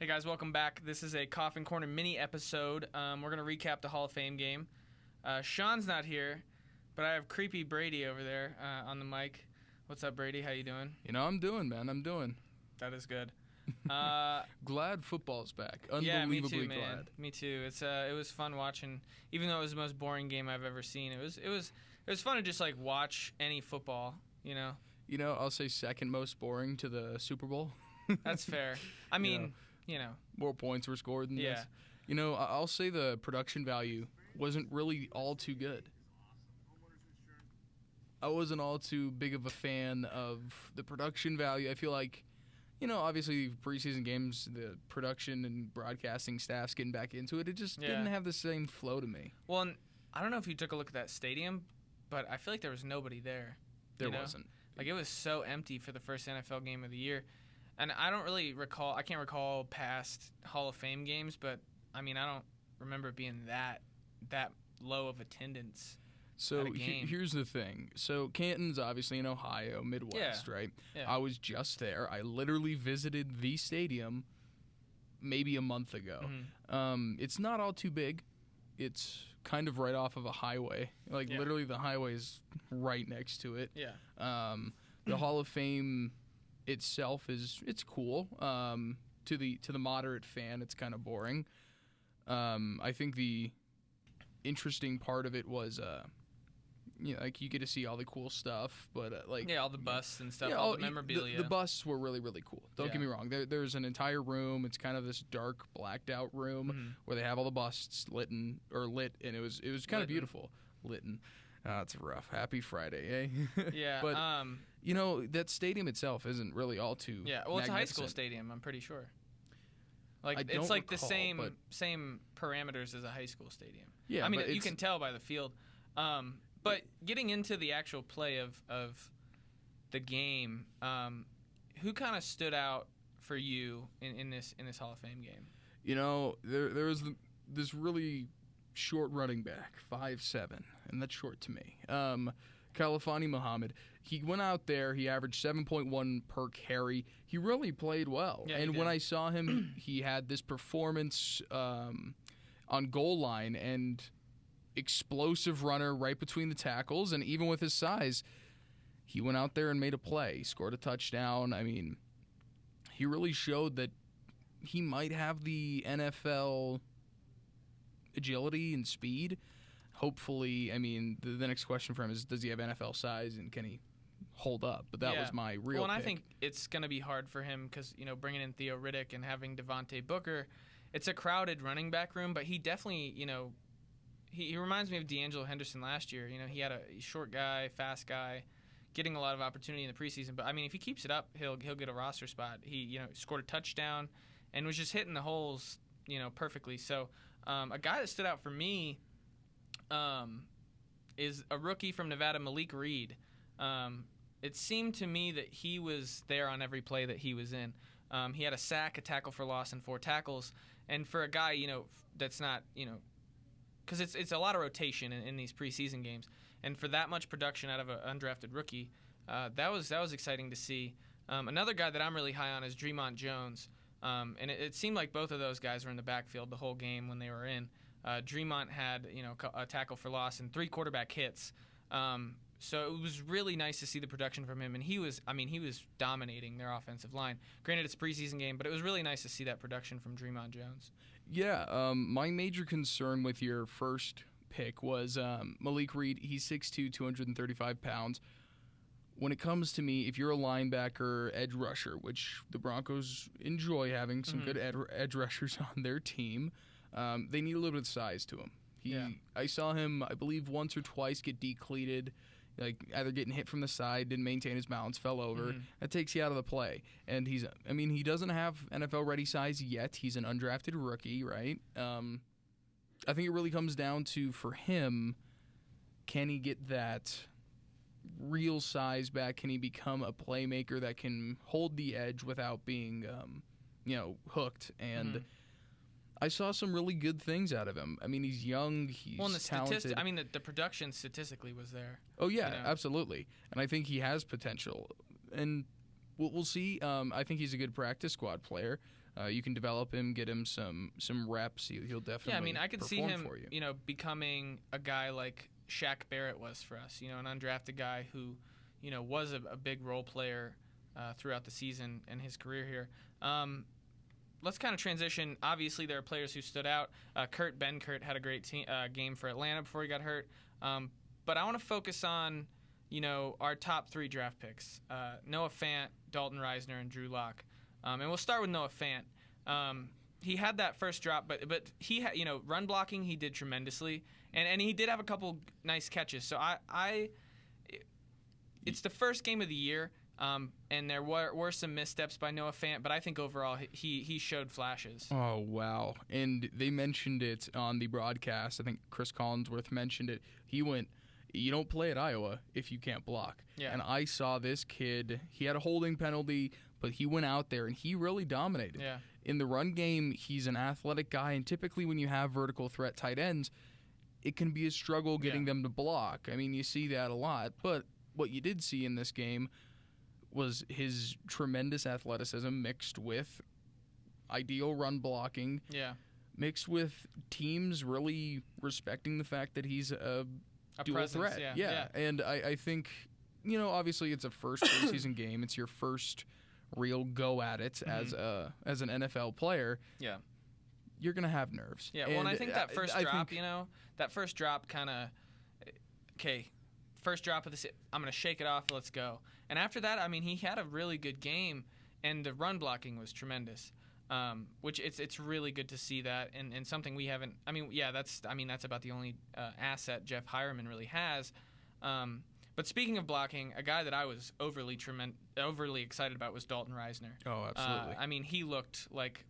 Hey guys, welcome back. This is a Coffin Corner mini episode. We're going to recap the Hall of Fame game. Sean's not here, but I have creepy Brady over there on the mic. What's up, Brady? How you doing? I'm doing, man. I'm doing. That is good. Glad football's back. Unbelievably glad. Me too. It was fun watching, even though it was the most boring game I've ever seen. It was fun to just like watch any football. I'll say second most boring to the Super Bowl. That's fair. I mean, more points were scored than yeah. this. I'll say the production value wasn't really all too good. I wasn't all too big of a fan of the production value. I feel like, obviously preseason games, the production and broadcasting staff's getting back into it. It just didn't have the same flow to me. Well, and I don't know if you took a look at that stadium, but I feel like there was nobody there. There wasn't. Like, it was so empty for the first NFL game of the year. And I can't recall past Hall of Fame games, but, I mean, I don't remember it being that low of attendance. So here's the thing. So Canton's obviously in Ohio, Midwest, right? Yeah. I was just there. I literally visited the stadium maybe a month ago. Mm-hmm. It's not all too big. It's kind of right off of a highway. Literally the highway is right next to it. Yeah. The Hall of Fame itself it's cool. To the moderate fan, it's kind of boring. I think the interesting part of it was you get to see all the cool stuff, but all the busts and stuff, all the memorabilia. The busts were really, really cool. Don't get me wrong. There's an entire room. It's kind of this dark, blacked out room where they have all the busts lit, and it was kind of beautiful. Litten. It's rough. Happy Friday, eh? Yeah. But that stadium itself isn't really all too. Yeah. Well, it's a high school stadium. I'm pretty sure. It's like the same parameters as a high school stadium. Yeah. I mean, you can tell by the field. But getting into the actual play of the game, who kind of stood out for you in this Hall of Fame game? There was this really short running back, 5'7", and that's short to me. Khalfani Muhammad. He went out there. He averaged 7.1 per carry. He really played well. Yeah, and when I saw him, he had this performance on goal line and explosive runner right between the tackles, and even with his size, he went out there and made a play, scored a touchdown. I mean, he really showed that he might have the NFL agility and speed. Hopefully, I mean, the next question for him is, does he have NFL size and can he hold up? But that was my real Well, and pick. I think it's going to be hard for him because, bringing in Theo Riddick and having Devontae Booker, it's a crowded running back room, but he definitely, he reminds me of D'Angelo Henderson last year. He had a short guy, fast guy, getting a lot of opportunity in the preseason. But, I mean, if he keeps it up, he'll get a roster spot. He, scored a touchdown and was just hitting the holes, perfectly. So a guy that stood out for me is a rookie from Nevada, Malik Reed. It seemed to me that he was there on every play that he was in. He had a sack, a tackle for loss, and 4 tackles. And for a guy, that's not, because it's a lot of rotation in these preseason games, and for that much production out of an undrafted rookie, that was exciting to see. Another guy that I'm really high on is Dre'Mont Jones, and it seemed like both of those guys were in the backfield the whole game when they were in. Dre'Mont had a tackle for loss and 3 quarterback hits, so it was really nice to see the production from him, and he was dominating their offensive line. Granted, it's a preseason game, but it was really nice to see that production from Dre'Mont Jones. Yeah, my major concern with your first pick was Malik Reed. He's 6'2", 235 pounds. When it comes to me, if you're a linebacker, edge rusher, which the Broncos enjoy having some good edge rushers on their team, they need a little bit of size to him. I saw him, I believe, once or twice get decleated, either getting hit from the side, didn't maintain his balance, fell over. That takes you out of the play. And he doesn't have NFL-ready size yet. He's an undrafted rookie, right? I think it really comes down to, for him, can he get that real size back? Can he become a playmaker that can hold the edge without being, hooked? And I saw some really good things out of him. I mean, he's young, he's talented. The production statistically was there. Oh, yeah, absolutely. And I think he has potential. And we'll see. I think he's a good practice squad player. You can develop him, get him some reps. He'll definitely Yeah, I mean, I could see him, for you. Becoming a guy like Shaq Barrett was for us. An undrafted guy who, was a big role player throughout the season and his career here. Let's kind of transition. Obviously, there are players who stood out. Kurt Benkert had a great game for Atlanta before he got hurt. But I want to focus on, our top 3 draft picks: Noah Fant, Dalton Reisner, and Drew Lock. And we'll start with Noah Fant. He had that first drop, but he had, run blocking he did tremendously, and he did have a couple nice catches. So it's the first game of the year. And there were some missteps by Noah Fant, but I think overall he showed flashes. Oh, wow. And they mentioned it on the broadcast. I think Chris Collinsworth mentioned it. He went, you don't play at Iowa if you can't block. Yeah. And I saw this kid, he had a holding penalty, but he went out there and he really dominated. Yeah. In the run game, he's an athletic guy, and typically when you have vertical threat tight ends, it can be a struggle getting them to block. I mean, you see that a lot, but what you did see in this game was his tremendous athleticism mixed with ideal run blocking, mixed with teams really respecting the fact that he's a dual presence, threat. Yeah. And I think, obviously it's a first preseason game. It's your first real go at it as an NFL player. Yeah. You're going to have nerves. Yeah, well, and I think that first drop, kind of, okay, first drop of this, I'm going to shake it off, let's go. And after that, I mean, he had a really good game, and the run blocking was tremendous, which it's really good to see that, and something we haven't, that's about the only asset Jeff Hireman really has. But speaking of blocking, a guy that I was overly excited about was Dalton Reisner. Oh, absolutely. He looked like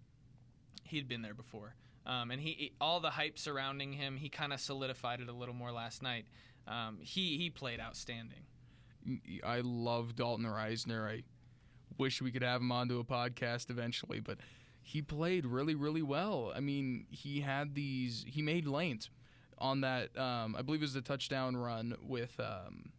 he'd been there before. And all the hype surrounding him, he kind of solidified it a little more last night. He played outstanding. I love Dalton Reisner. I wish we could have him onto a podcast eventually, but he played really, really well. I mean, he made lanes on that, I believe it was the touchdown run with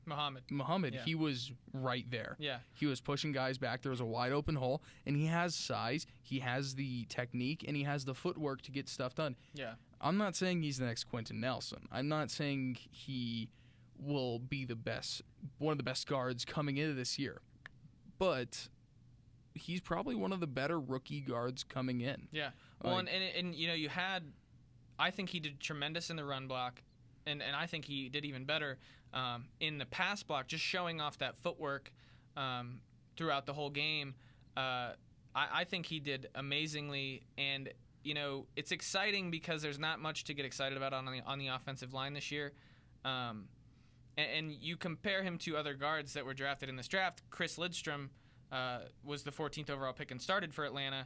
Muhammad. Yeah. He was right there. Yeah. He was pushing guys back. There was a wide open hole, and he has size, he has the technique, and he has the footwork to get stuff done. Yeah. I'm not saying he's the next Quentin Nelson. I'm not saying he will be one of the best guards coming into this year. But he's probably one of the better rookie guards coming in. Yeah. Well, and you had, I think he did tremendous in the run block, and I think he did even better in the pass block, just showing off that footwork throughout the whole game. I think he did amazingly, and it's exciting because there's not much to get excited about on the offensive line this year. And you compare him to other guards that were drafted in this draft. Chris Lidstrom was the 14th overall pick and started for Atlanta.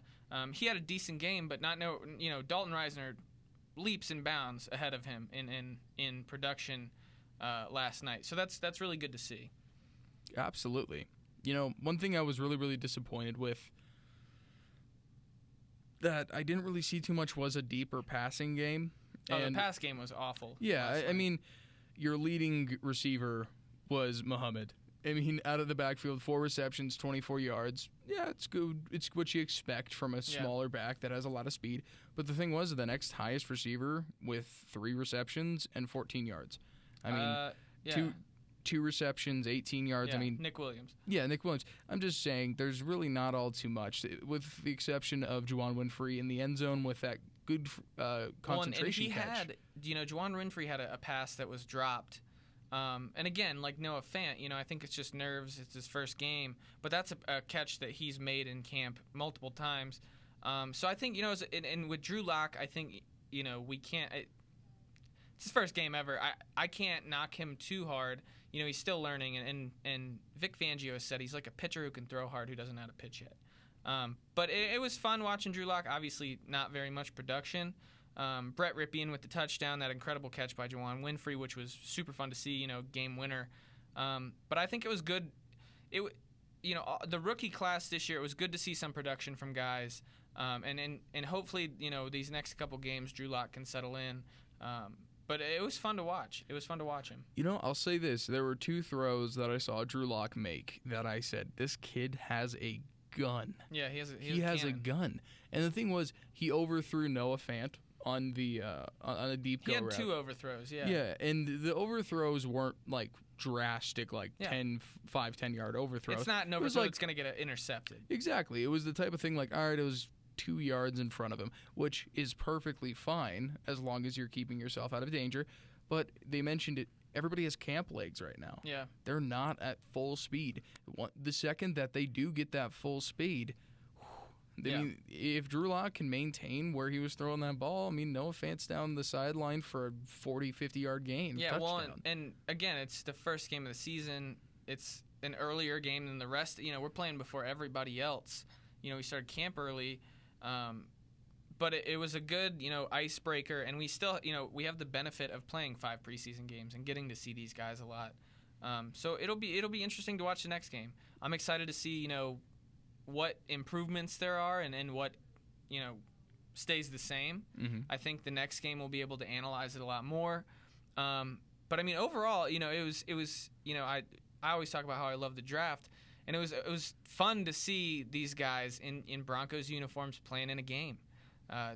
He had a decent game, but Dalton Reisner leaps and bounds ahead of him in production last night. So that's really good to see. Absolutely. One thing I was really, really disappointed with that I didn't really see too much was a deeper passing game. The pass game was awful. Yeah, I mean, your leading receiver was Muhammad. I mean, out of the backfield, 4 receptions, 24 yards. Yeah, it's good. It's what you expect from a smaller back that has a lot of speed. But the thing was, the next highest receiver with 3 receptions and 14 yards. I mean, two receptions, 18 yards. Yeah, I mean, Nick Williams. Yeah, Nick Williams. I'm just saying, there's really not all too much, with the exception of Juwan Winfrey in the end zone with that good concentration catch. Juwan Winfrey had a pass that was dropped. And again, like Noah Fant, I think it's just nerves. It's his first game. But that's a catch that he's made in camp multiple times. So I think, and with Drew Lock, I think, we can't. It's his first game ever. I can't knock him too hard. He's still learning. And Vic Fangio has said he's like a pitcher who can throw hard who doesn't know how to pitch yet. But it was fun watching Drew Lock. Obviously, not very much production. Brett Ripien with the touchdown, that incredible catch by Juwan Winfrey, which was super fun to see, game winner. But I think it was good. The rookie class this year, it was good to see some production from guys. And hopefully, these next couple games, Drew Lock can settle in. But it was fun to watch. It was fun to watch him. I'll say this. There were 2 throws that I saw Drew Lock make that I said, this kid has a gun. Yeah, he Has a cannon. gun. And the thing was, he overthrew Noah Fant on the on a deep go He had route. 2 overthrows, yeah. Yeah, and the overthrows weren't like drastic, like Yeah. 10-yard overthrows. It's not an It was overthrow like- that's going to get intercepted. Exactly. It was the type of thing like, all right, it was 2 yards in front of him, which is perfectly fine as long as you're keeping yourself out of danger. But they mentioned it. Everybody has camp legs right now. Yeah. They're not at full speed. The second that they do get that full speed, I mean, if Drew Lock can maintain where he was throwing that ball, I mean, Noah Fant's down the sideline for a 40, 50-yard gain. Yeah, touchdown. well, and again, it's the first game of the season. It's an earlier game than the rest. You know, we're playing before everybody else. You know, we started camp early. But it was a good, you know, icebreaker, and we still, you know, we have the benefit of playing 5 preseason games and getting to see these guys a lot. So it'll be interesting to watch the next game. I'm excited to see, you know, what improvements there are and what, you know, stays the same. Mm-hmm. I think the next game we'll be able to analyze it a lot more. But I mean, overall, you know, it was, you know, I always talk about how I love the draft, and it was fun to see these guys in Broncos uniforms playing in a game.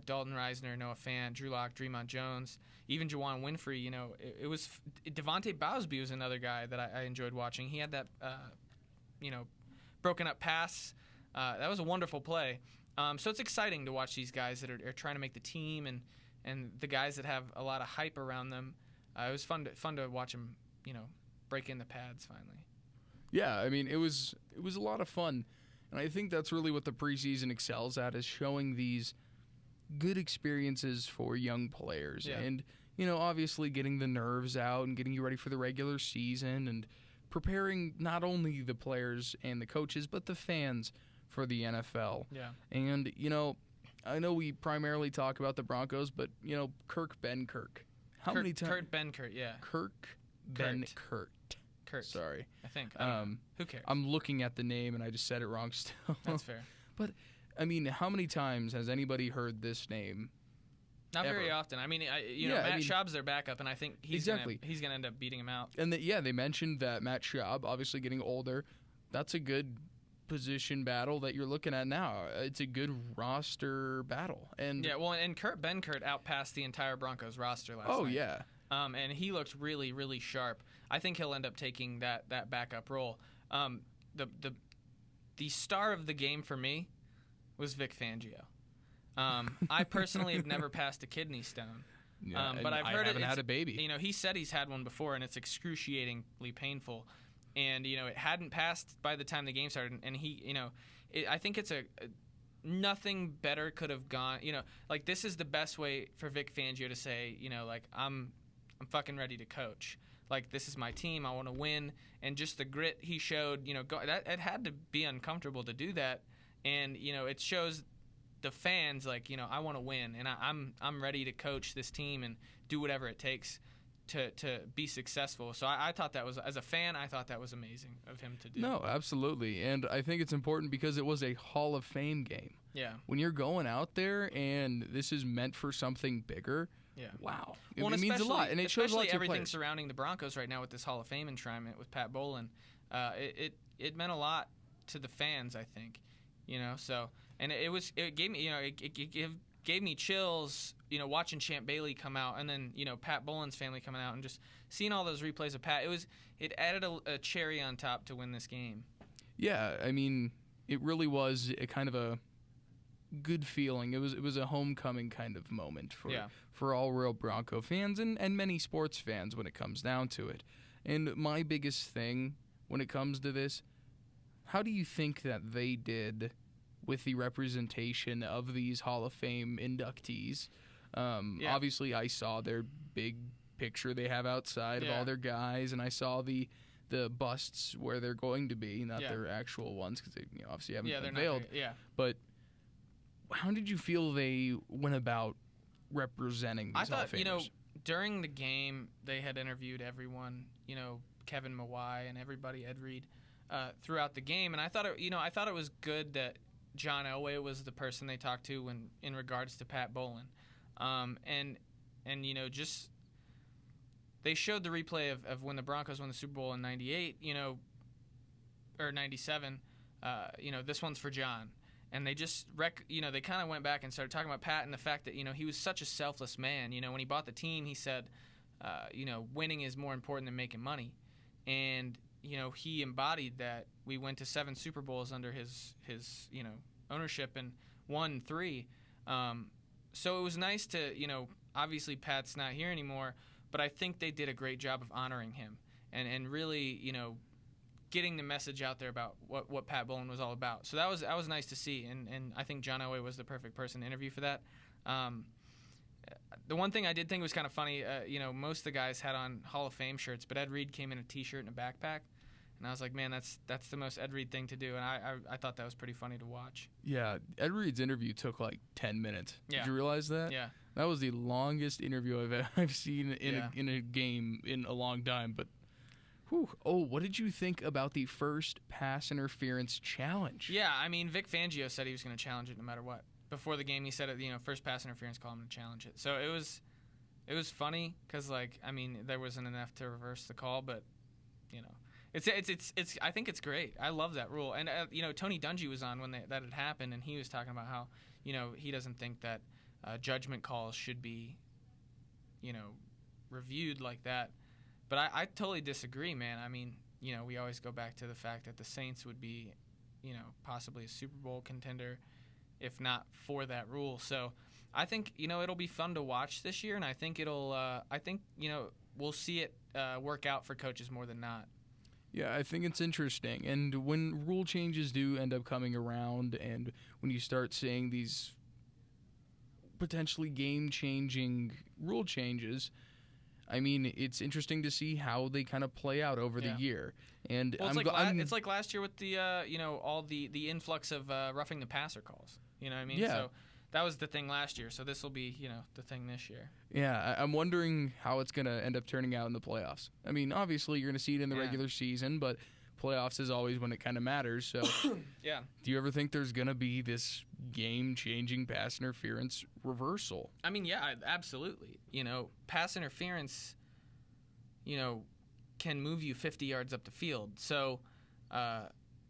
Dalton Reisner, Noah Fant, Drew Lock, Dre'Mont Jones, even Juwan Winfrey. You know, it was Devontae Bowsby was another guy that I enjoyed watching. He had that, you know, broken up pass. That was a wonderful play. So it's exciting to watch these guys that are trying to make the team and the guys that have a lot of hype around them. It was fun to watch them, you know, break in the pads finally. Yeah, I mean, it was a lot of fun, and I think that's really what the preseason excels at, is showing these good experiences for young players. Yeah. And, you know, obviously getting the nerves out and getting you ready for the regular season and preparing not only the players and the coaches, but the fans for the NFL. Yeah. And, you know, I know we primarily talk about the Broncos, but, you know, Kirk Benkert. How many times? Kurt Benkert, yeah. Kirk Benkert. Kurt, Sorry. I think. I don't know. Who cares? I'm looking at the name and I just said it wrong still. That's fair. I mean, how many times has anybody heard this name? Not ever? very often. I mean, you Yeah, know, I Matt mean- Schaub's their backup, and I think he's Exactly. gonna end up beating him out. And they mentioned that Matt Schaub, obviously getting older, that's a good position battle that you're looking at now. It's a good roster battle. And Yeah, well, and Kurt Benkert outpassed the entire Broncos roster last oh night. yeah. And he looked really, really sharp. I think he'll end up taking that backup role. The star of the game for me was Vic Fangio. I personally have never passed a kidney stone. Yeah, But and I've heard I haven't it's- had a baby. You know, he said he's had one before, and it's excruciatingly painful. And you know, it hadn't passed by the time the game started. And he, you know, I think it's nothing better could have gone. You know, like this is the best way for Vic Fangio to say, you know, like I'm fucking ready to coach. Like this is my team. I want to win. And just the grit he showed. You know, it had to be uncomfortable to do that. And you know, it shows the fans like, you know, I want to win, and I'm ready to coach this team and do whatever it takes to be successful. So I thought that was, as a fan, I thought that was amazing of him to do. No, absolutely. And I think it's important because it was a Hall of Fame game. Yeah. When you're going out there and this is meant for something bigger, Yeah. wow. Well, it means a lot. And it shows a lot especially to everything players. surrounding the Broncos right now with this Hall of Fame enshrinement with Pat Bowlen. It meant a lot to the fans, I think. You know, so and it gave me, you know, it gave me chills, you know, watching Champ Bailey come out, and then, you know, Pat Bowlen's family coming out, and just seeing all those replays of Pat. It added a cherry on top to win this game. Yeah, I mean, it really was a kind of a good feeling. It was a homecoming kind of moment for all real Bronco fans and many sports fans when it comes down to it. And my biggest thing when it comes to this, how do you think that they did with the representation of these Hall of Fame inductees? Obviously, I saw their big picture they have outside of all their guys, and I saw the busts where they're going to be, not their actual ones, because they obviously haven't been unveiled. But how did you feel they went about representing these Hall of Famers? You know, during the game, they had interviewed everyone, you know, Kevin Mawai and everybody, Ed Reed, throughout the game, and I thought it was good that John Elway was the person they talked to in regards to Pat Bowlen, and you know, just they showed the replay of when the Broncos won the Super Bowl in '98, you know, or '97. this one's for John. And they just, they kind of went back and started talking about Pat and the fact that, he was such a selfless man. When he bought the team, he said, winning is more important than making money. And, he embodied that. We went to 7 Super Bowls under his ownership and won 3. So it was nice to, obviously Pat's not here anymore, but I think they did a great job of honoring him and really, getting the message out there about what Pat Bowlen was all about. So that was nice to see, and I think John Elway was the perfect person to interview for that. The one thing I did think was kind of funny, most of the guys had on Hall of Fame shirts, but Ed Reed came in a T-shirt and a backpack, and I was like, man, that's the most Ed Reed thing to do, and I thought that was pretty funny to watch. Yeah, Ed Reed's interview took like 10 minutes. Yeah. Did you realize that? Yeah. That was the longest interview I've seen in a game in a long time, but whew. Oh, what did you think about the first pass interference challenge? Yeah, I mean, Vic Fangio said he was going to challenge it no matter what. Before the game, he said, first pass interference call, I'm going to challenge it. So it was funny because, there wasn't enough to reverse the call, but, it's I think it's great. I love that rule. And, Tony Dungy was on when that had happened, and he was talking about how, he doesn't think that judgment calls should be, reviewed like that. But I totally disagree, man. I mean, we always go back to the fact that the Saints would be, possibly a Super Bowl contender if not for that rule. So I think, it'll be fun to watch this year, and I think we'll see it work out for coaches more than not. Yeah, I think it's interesting. And when rule changes do end up coming around, and when you start seeing these potentially game-changing rule changes, I mean, it's interesting to see how they kind of play out over the year. And well, it's like last year with the all the influx of roughing the passer calls. You know what I mean? Yeah. So that was the thing last year. So this will be the thing this year. Yeah, I'm wondering how it's going to end up turning out in the playoffs. I mean, obviously you're going to see it in the regular season, but playoffs is always when it kind of matters. So yeah. Do you ever think there's going to be this game-changing pass interference reversal? I mean, yeah, absolutely. Pass interference, can move you 50 yards up the field. So,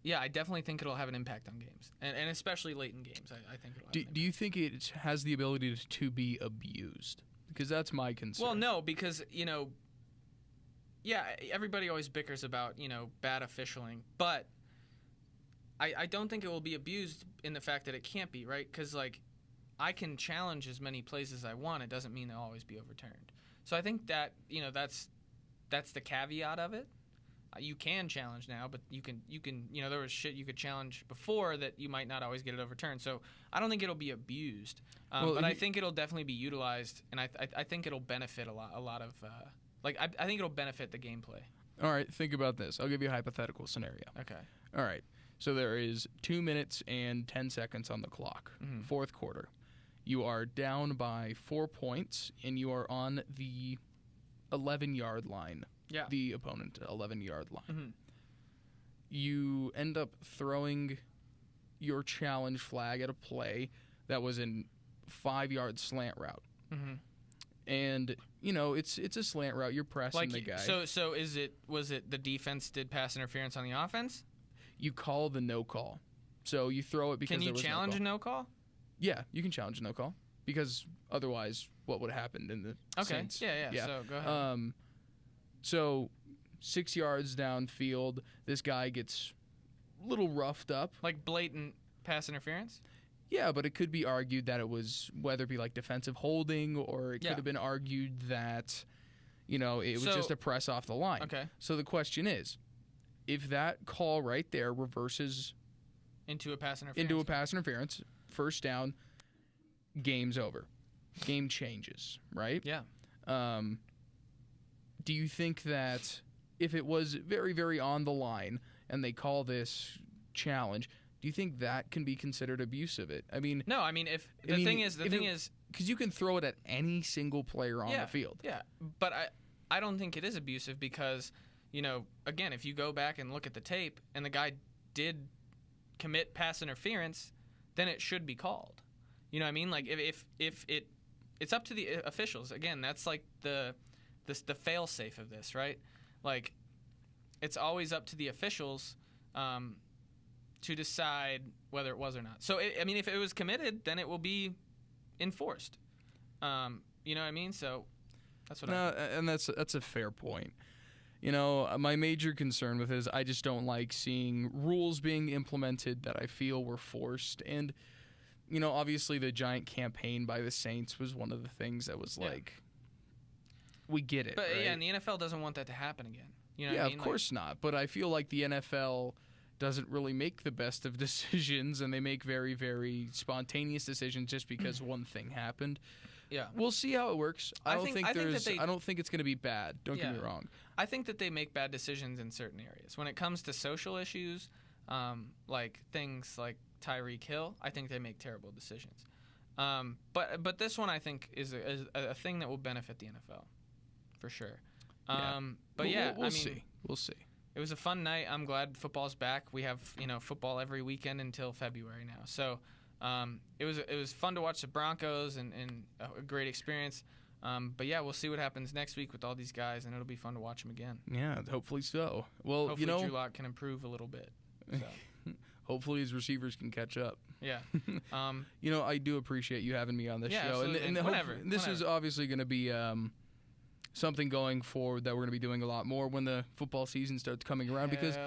yeah, I definitely think it'll have an impact on games, and especially late in games. I think it'll have do you think it has the ability to be abused? Because that's my concern. Well, no, because, yeah, everybody always bickers about, bad officialing, but I don't think it will be abused in the fact that it can't be, right? Because, I can challenge as many plays as I want. It doesn't mean they'll always be overturned. So I think that, that's the caveat of it. You can challenge now, but you can there was shit you could challenge before that you might not always get it overturned. So I don't think it'll be abused, but I think it'll definitely be utilized, and I think it'll benefit a lot of I think it'll benefit the gameplay. All right, think about this. I'll give you a hypothetical scenario. Okay. All right. So there is 2 minutes and 10 seconds on the clock, fourth quarter. You are down by 4 points, and you are on the 11-yard line. Yeah. The opponent 11-yard line. Mm-hmm. You end up throwing your challenge flag at a play that was in 5-yard slant route. Mm-hmm. And it's a slant route. You're pressing the guy. So was it the defense did pass interference on the offense? You call the no call. So you throw it because there was challenge no call. a no call? Yeah, you can challenge a no call because otherwise, what would have happened in the Saints? Yeah. So go ahead. So 6 yards downfield, this guy gets a little roughed up. Like blatant pass interference? Yeah, but it could be argued that it was, whether it be like defensive holding, or it could have been argued that, it was just a press off the line. Okay. So the question is, if that call right there reverses into a pass interference, first down, game's over. Game changes, right? Yeah. Do you think that if it was very, very on the line and they call this challenge, do you think that can be considered abuse of it? I mean, no. I mean, the thing is, because you can throw it at any single player on the field. Yeah, but I don't think it is abusive because, again, if you go back and look at the tape and the guy did commit pass interference, then it should be called. You know what I mean? Like if it's up to the officials. Again, that's like the fail safe of this, right? Like, it's always up to the officials, to decide whether it was or not. So, if it was committed, then it will be enforced. You know what I mean? So that's what I think. And that's a fair point. My major concern with it is I just don't like seeing rules being implemented that I feel were forced. And, obviously the giant campaign by the Saints was one of the things that was like, we get it. But right? and the NFL doesn't want that to happen again. You know yeah, what I mean? Of course not. But I feel like the NFL doesn't really make the best of decisions, and they make very, very spontaneous decisions just because one thing happened. Yeah, we'll see how it works. I don't think it's going to be bad. Don't get me wrong. I think that they make bad decisions in certain areas. When it comes to social issues, like things like Tyreek Hill, I think they make terrible decisions. But this one I think is a thing that will benefit the NFL for sure. We'll see. We'll see. It was a fun night. I'm glad football's back. We have football every weekend until February now. So it was fun to watch the Broncos and a great experience. But yeah, we'll see what happens next week with all these guys, and it'll be fun to watch them again. Yeah, hopefully so. Well, hopefully Drew Lock can improve a little bit. So. Hopefully his receivers can catch up. Yeah. I do appreciate you having me on this show. Absolutely. And this is obviously going to be something going forward that we're going to be doing a lot more when the football season starts coming around because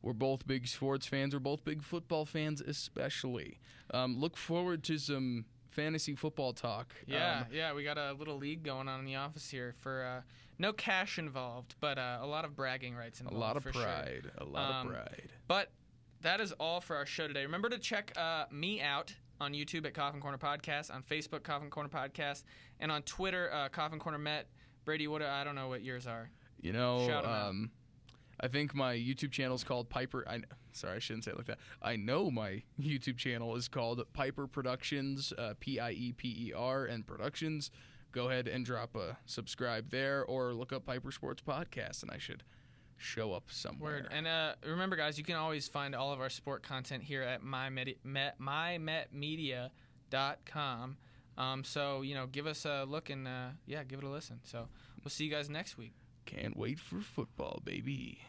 we're both big sports fans. We're both big football fans especially. Look forward to some fantasy football talk. Yeah, we got a little league going on in the office here for no cash involved, but a lot of bragging rights involved. A lot of pride. Sure. A lot of pride. But that is all for our show today. Remember to check me out on YouTube at Coffin Corner Podcast, on Facebook Coffin Corner Podcast, and on Twitter Coffin Corner Met. Brady, I don't know what yours are. Shout 'em out. I think my YouTube channel is called Piper. Sorry, I shouldn't say it like that. I know my YouTube channel is called Piper Productions, Pieper and Productions. Go ahead and drop a subscribe there, or look up Piper Sports Podcast, and I should show up somewhere. Word. And remember, guys, you can always find all of our sport content here at mymetmedia.com. So, give us a look and, give it a listen. So we'll see you guys next week. Can't wait for football, baby.